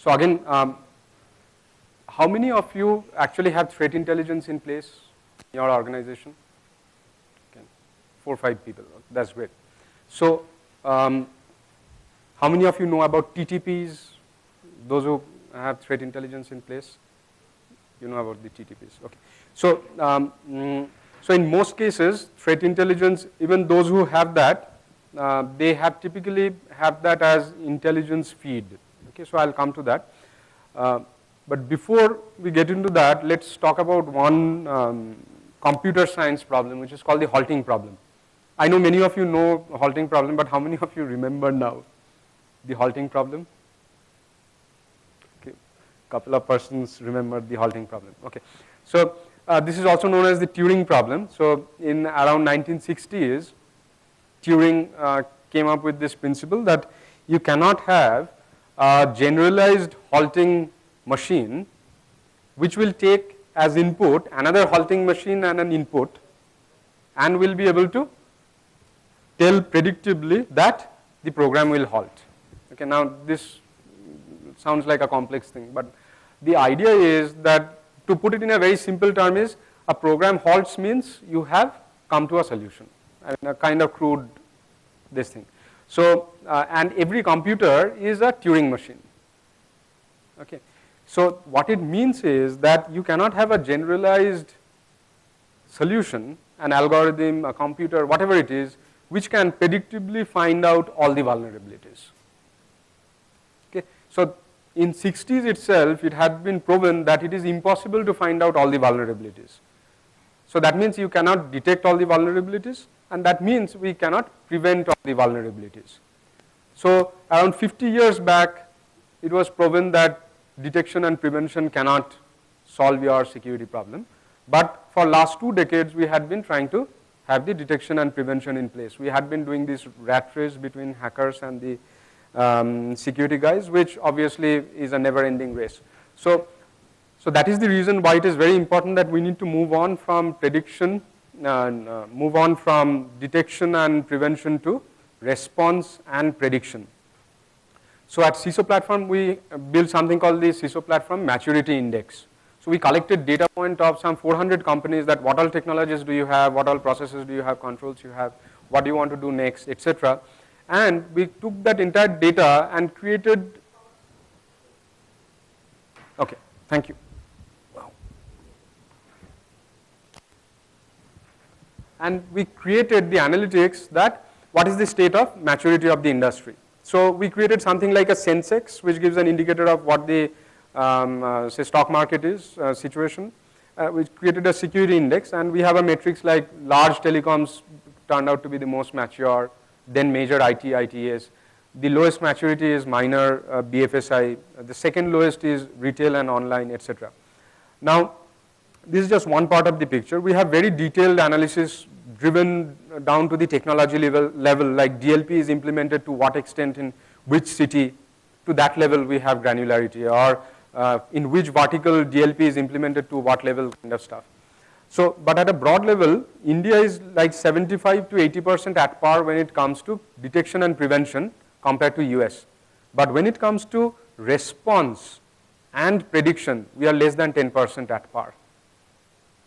So again, how many of you actually have threat intelligence in place in your organization? Okay. 4 or 5 people, that's great. So how many of you know about TTPs? Those who have threat intelligence in place? You know about the TTPs, okay. So, so in most cases, threat intelligence, even those who have that, they have typically have that as intelligence feed. Okay, so I'll come to that. But before we get into that, let's talk about one computer science problem, which is called the halting problem. I know many of you know halting problem, but how many of you remember now the halting problem? Okay, couple of persons remember the halting problem. Okay, so this is also known as the Turing problem. So in around 1960s, Turing came up with this principle that you cannot have a generalized halting machine which will take as input another halting machine and an input and will be able to tell predictably that the program will halt. Okay, now this sounds like a complex thing, but the idea is that, to put it in a very simple term, is a program halts means you have come to a solution. I mean, a kind of crude this thing. So, and every computer is a Turing machine. Okay. So what it means is that you cannot have a generalized solution, an algorithm, a computer, whatever it is, which can predictably find out all the vulnerabilities. Okay. So in 60s itself, it had been proven that it is impossible to find out all the vulnerabilities. So that means you cannot detect all the vulnerabilities, and that means we cannot prevent all the vulnerabilities. So around 50 years back, it was proven that detection and prevention cannot solve your security problem. But for last 2 decades, we had been trying to have the detection and prevention in place. We had been doing this rat race between hackers and the security guys, which obviously is a never-ending race. So that is the reason why it is very important that we need to move on from prediction, move on from detection and prevention to response and prediction. So at CISO platform, we built something called the CISO platform maturity index. So we collected data point of some 400 companies, that what all technologies do you have, what all processes do you have, controls you have, what do you want to do next, etc. And we took that entire data and created, okay, thank you. Wow. And we created the analytics that what is the state of maturity of the industry. So we created something like a Sensex, which gives an indicator of what the say stock market is situation. We created a security index, and we have a matrix like large telecoms turned out to be the most mature, then major IT, ITS. The lowest maturity is minor BFSI. The second lowest is retail and online, etc. Now, this is just one part of the picture. We have very detailed analysis driven down to the technology level, like DLP is implemented to what extent in which city. To that level we have granularity, or in which vertical DLP is implemented to what level, kind of stuff. So, but at a broad level, India is like 75 to 80% at par when it comes to detection and prevention compared to US. But when it comes to response and prediction, we are less than 10% at par.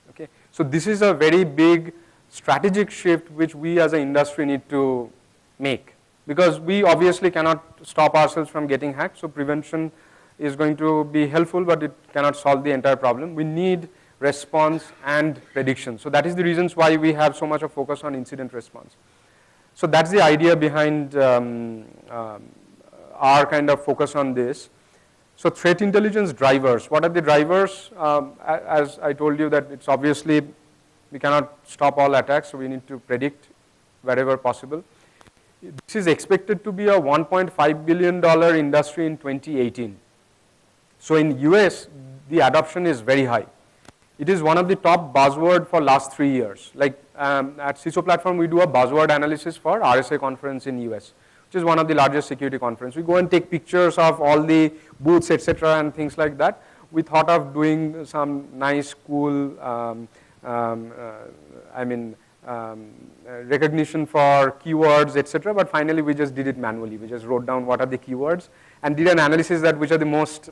Okay. So this is a very big strategic shift which we as an industry need to make, because we obviously cannot stop ourselves from getting hacked. So prevention is going to be helpful, but it cannot solve the entire problem. We need response and prediction. So that is the reasons why we have so much of focus on incident response. So that's the idea behind our kind of focus on this. So threat intelligence drivers, what are the drivers? As I told you, that it's obviously we cannot stop all attacks, so we need to predict wherever possible. This is expected to be a $1.5 billion industry in 2018. So in US, the adoption is very high. It is one of the top buzzword for last 3 years. Like at CISO platform, we do a buzzword analysis for RSA conference in US, which is one of the largest security conference. We go and take pictures of all the booths, etc., and things like that. We thought of doing some nice, cool, recognition for keywords, etc. But finally, we just did it manually. We just wrote down what are the keywords and did an analysis that which are the most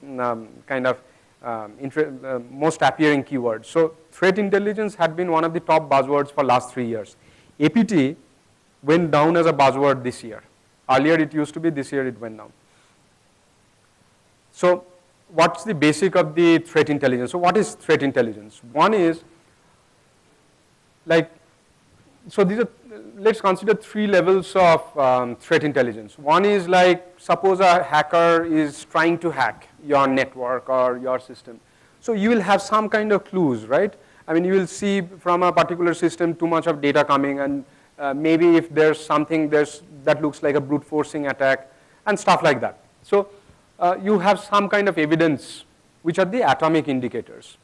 most appearing keywords. So threat intelligence had been one of the top buzzwords for last 3 years. APT went down as a buzzword this year. Earlier it used to be, this year it went down. So what's the basic of the threat intelligence? So what is threat intelligence? One is like, so these are, let's consider 3 levels of threat intelligence. One is like, suppose a hacker is trying to hack your network or your system. So you will have some kind of clues, right? I mean, you will see from a particular system too much of data coming, and maybe if there's something that looks like a brute forcing attack and stuff like that. So you have some kind of evidence, which are the atomic indicators.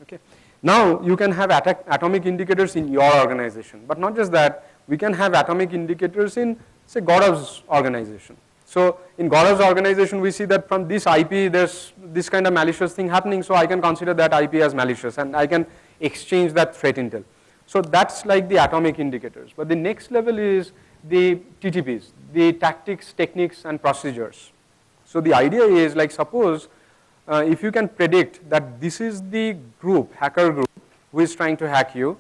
Okay. Now you can have atomic indicators in your organization, but not just that, we can have atomic indicators in, say, Gaurav's organization. So in Gaurav's organization, we see that from this IP, there's this kind of malicious thing happening, so I can consider that IP as malicious, and I can exchange that threat intel. So that's like the atomic indicators. But the next level is the TTPs, the tactics, techniques, and procedures. So the idea is, like, suppose if you can predict that this is the group, hacker group, who is trying to hack you,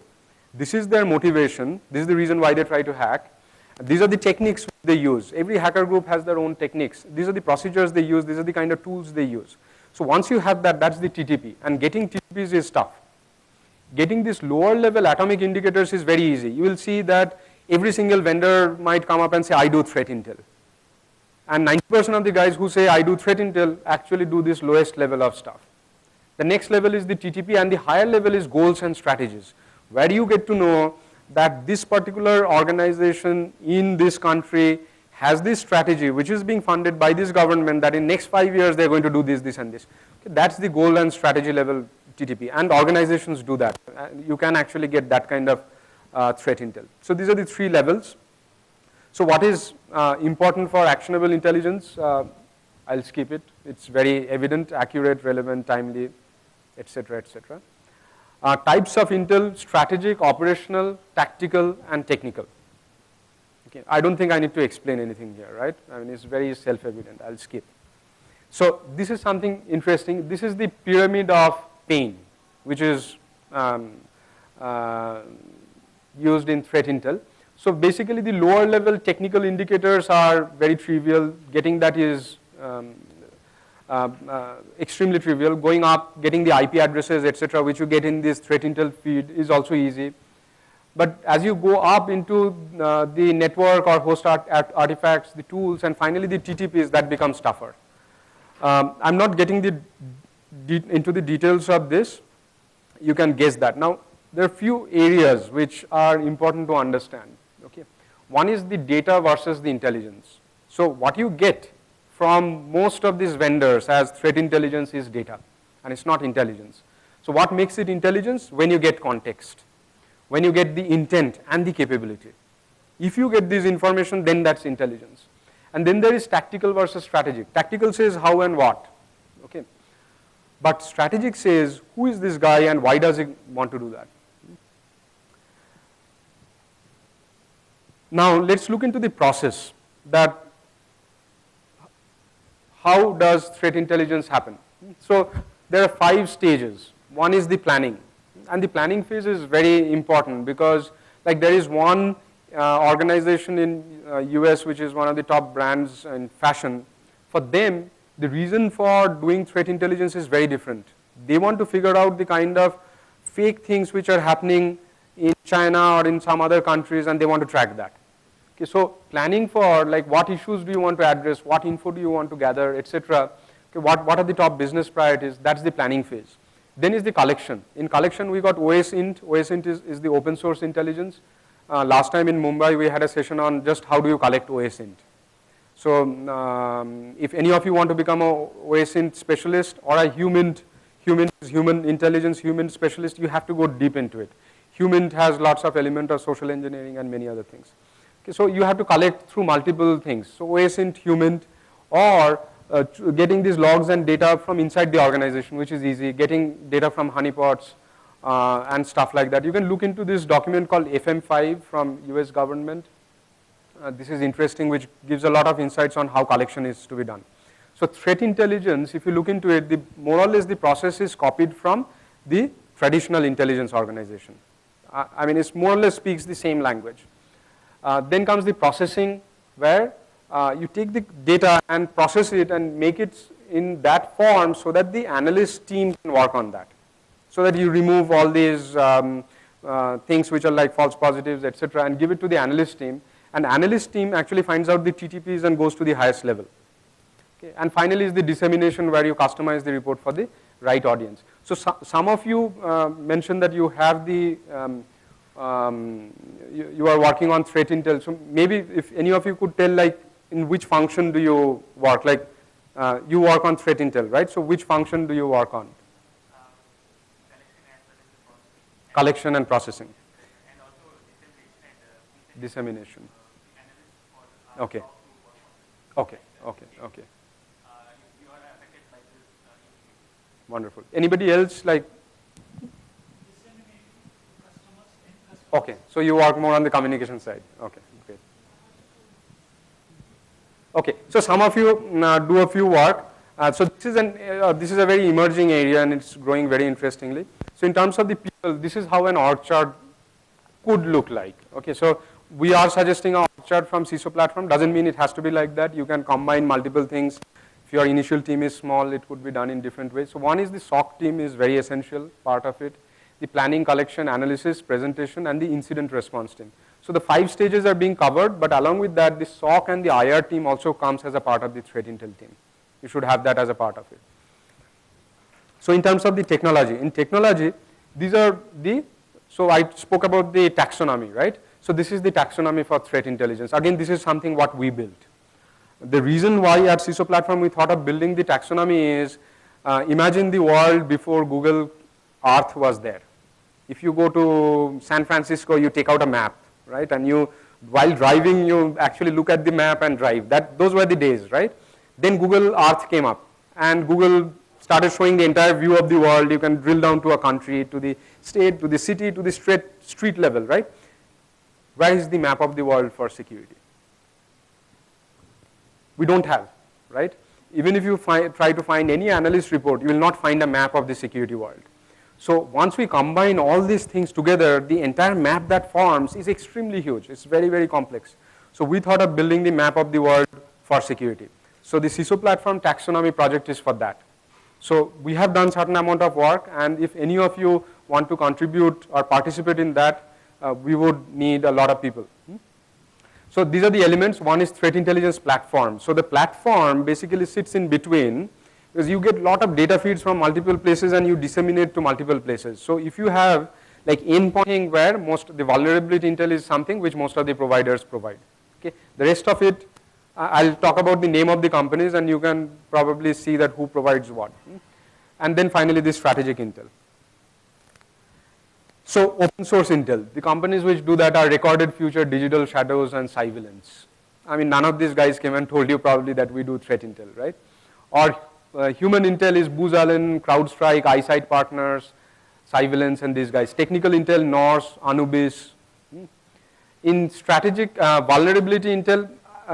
this is their motivation, this is the reason why they try to hack, these are the techniques they use. Every hacker group has their own techniques. These are the procedures they use, these are the kind of tools they use. So once you have that, that's the TTP, and getting TTPs is tough. Getting these lower level atomic indicators is very easy. You will see that every single vendor might come up and say, I do threat intel. And 90% of the guys who say, I do threat intel, actually do this lowest level of stuff. The next level is the TTP, and the higher level is goals and strategies, where you get to know that this particular organization in this country has this strategy which is being funded by this government, that in next 5 years they're going to do this, this, and this. Okay, that's the goal and strategy level TTP, and organizations do that. You can actually get that kind of threat intel. So these are the 3 levels. So what is important for actionable intelligence? I'll skip it. It's very evident, accurate, relevant, timely, etc., etc. Types of intel: strategic, operational, tactical, and technical. Okay, I don't think I need to explain anything here, right? I mean, it's very self-evident. I'll skip. So this is something interesting. This is the pyramid of pain, which is used in threat intel. So basically, the lower level technical indicators are very trivial. Getting that is extremely trivial. Going up, getting the IP addresses, etc., which you get in this threat intel feed, is also easy. But as you go up into the network or host artifacts, the tools, and finally the TTPs, that becomes tougher. I'm not getting into the details of this. You can guess that. Now, there are few areas which are important to understand. Okay, one is the data versus the intelligence. So what you get from most of these vendors as threat intelligence is data, and it's not intelligence. So what makes it intelligence? When you get context, when you get the intent and the capability. If you get this information, then that's intelligence. And then there is tactical versus strategic. Tactical says how and what, okay? But strategic says who is this guy and why does he want to do that? Now let's look into the process, that how does threat intelligence happen? So there are 5 stages. One is the planning, and the planning phase is very important because, like, there is one organization in US which is one of the top brands in fashion. For them, the reason for doing threat intelligence is very different. They want to figure out the kind of fake things which are happening in China or in some other countries, and they want to track that. Okay, so planning for, like, what issues do you want to address, what info do you want to gather, etc. Okay, what are the top business priorities? That's the planning phase. Then is the collection. In collection, we got OSINT. OSINT is the open source intelligence. Last time in Mumbai, we had a session on just how do you collect OSINT. So if any of you want to become a OSINT specialist or a human intelligence, human specialist, you have to go deep into it. Human has lots of elements of social engineering and many other things. Okay, so you have to collect through multiple things. So OSINT, human, or getting these logs and data from inside the organization, which is easy. Getting data from honeypots, and stuff like that. You can look into this document called FM5 from US government. This is interesting, which gives a lot of insights on how collection is to be done. So threat intelligence, if you look into it, more or less the process is copied from the traditional intelligence organization. I mean, it more or less speaks the same language. Then comes the processing, where you take the data and process it and make it in that form so that the analyst team can work on that. So that you remove all these things which are like false positives, etc., and give it to the analyst team. And analyst team actually finds out the TTPs and goes to the highest level. Okay. And finally is the dissemination, where you customize the report for the right audience. So some of you mentioned that you have the, you are working on threat intel. So maybe if any of you could tell, like, in which function do you work? Like, you work on threat intel, right? So which function do you work on? Collection and processing. And also dissemination. Okay. Okay. Okay. Okay. You are affected by this. Wonderful. Anybody else like? Okay. So you work more on the communication side. Okay. Great. Okay. So some of you do a few work. So this is a very emerging area, and it's growing very interestingly. So in terms of the people, this is how an org chart could look like. Okay. So we are suggesting an org chart from CISO platform. Doesn't mean it has to be like that. You can combine multiple things. If your initial team is small, it could be done in different ways. So one is the SOC team is very essential part of it. The planning, collection, analysis, presentation, and the incident response team. So the 5 stages are being covered, but along with that, the SOC and the IR team also comes as a part of the threat intel team. You should have that as a part of it. So in terms of the technology, in technology, these are the, so I spoke about the taxonomy, right? So this is the taxonomy for threat intelligence. Again, this is something what we built. The reason why at CISO platform we thought of building the taxonomy is, imagine the world before Google Earth was there. If you go to San Francisco, you take out a map, right? And you, while driving, you actually look at the map and drive. Those were the days, right? Then Google Earth came up, and Google started showing the entire view of the world. You can drill down to a country, to the state, to the city, to the street level, right? Where is the map of the world for security? We don't have, right? Even if you try to find any analyst report, you will not find a map of the security world. So once we combine all these things together, the entire map that forms is extremely huge. It's very, very complex. So we thought of building the map of the world for security. So the CISO platform taxonomy project is for that. So we have done certain amount of work, and if any of you want to contribute or participate in that, we would need a lot of people. So these are the elements. One is threat intelligence platform. So the platform basically sits in between, because you get a lot of data feeds from multiple places and you disseminate to multiple places. So if you have like endpoint where the vulnerability intel is something which most of the providers provide. Okay, the rest of it, I'll talk about the name of the companies, and you can probably see that who provides what. And then finally the strategic intel. So open source intel, the companies which do that are Recorded Future, Digital Shadows, and Civilians. I mean, none of these guys came and told you probably that we do threat intel, right? Or human intel is Booz Allen, CrowdStrike, Eyesight Partners, Civilians, and these guys. Technical intel, Norse, Anubis. In strategic vulnerability intel,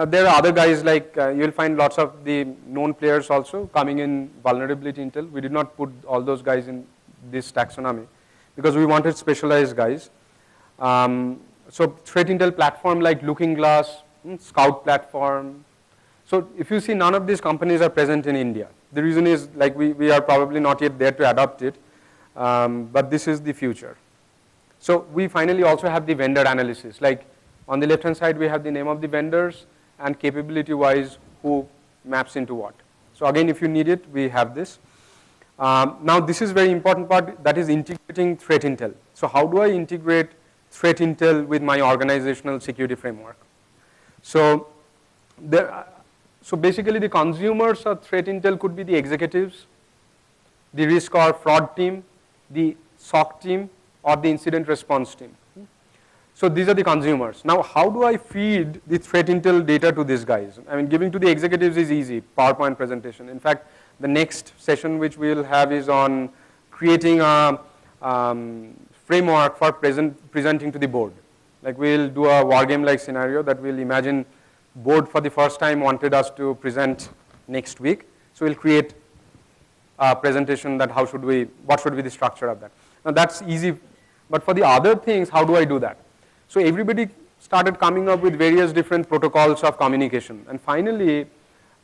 there are other guys like, you'll find lots of the known players also coming in vulnerability intel. We did not put all those guys in this taxonomy, because we wanted specialized guys. So threat intel platform like Looking Glass, Scout platform. So if you see, none of these companies are present in India. The reason is, like, we are probably not yet there to adopt it, but this is the future. So we finally also have the vendor analysis. Like on the left hand side, we have the name of the vendors and capability wise who maps into what. So again, if you need it, we have this. Now this is very important part, that is integrating threat intel. So how do I integrate threat intel with my organizational security framework? So basically the consumers of threat intel could be the executives, the risk or fraud team, the SOC team, or the incident response team. So these are the consumers. Now how do I feed the threat intel data to these guys? I mean, giving to the executives is easy, PowerPoint presentation. In fact, the next session which we will have is on creating a framework for presenting to the board. Like we'll do a war game like scenario that we'll imagine board for the first time wanted us to present next week. So we'll create a presentation that what should be the structure of that. Now that's easy, but for the other things, how do I do that? So everybody started coming up with various different protocols of communication. And finally,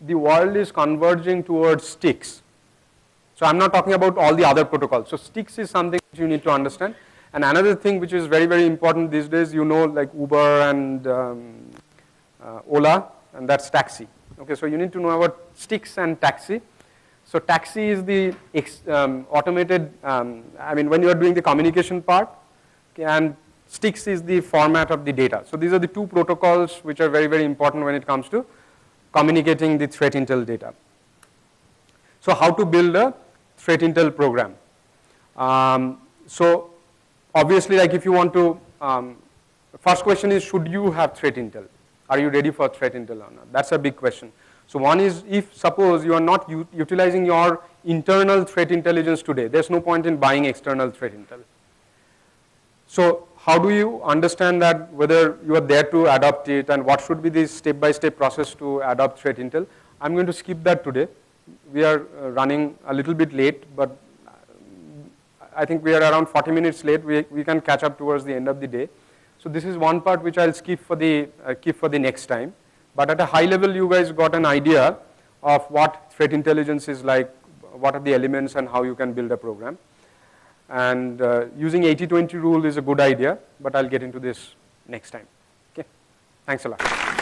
the world is converging towards sticks. So I'm not talking about all the other protocols. So sticks is something that you need to understand. And another thing which is very, very important these days, you know, like Uber and Ola, and that's taxi. Okay, so you need to know about sticks and taxi. So taxi is the automated, I mean, when you are doing the communication part, okay, and sticks is the format of the data. So these are the two protocols which are very, very important when it comes to communicating the threat intel data. So how to build a threat intel program? So obviously, like if you want to, first question is, should you have threat intel? Are you ready for threat intel or not? That's a big question. So one is, if suppose you are not utilizing your internal threat intelligence today, there's no point in buying external threat intel. So how do you understand that, whether you are there to adopt it, and what should be the step-by-step process to adopt threat intel? I'm going to skip that today. We are running a little bit late, but I think we are around 40 minutes late. We can catch up towards the end of the day. So this is one part which I'll skip for the keep for the next time. But at a high level, you guys got an idea of what threat intelligence is like, what are the elements, and how you can build a program. And using 80-20 rule is a good idea, but I'll get into this next time. Okay, thanks a lot.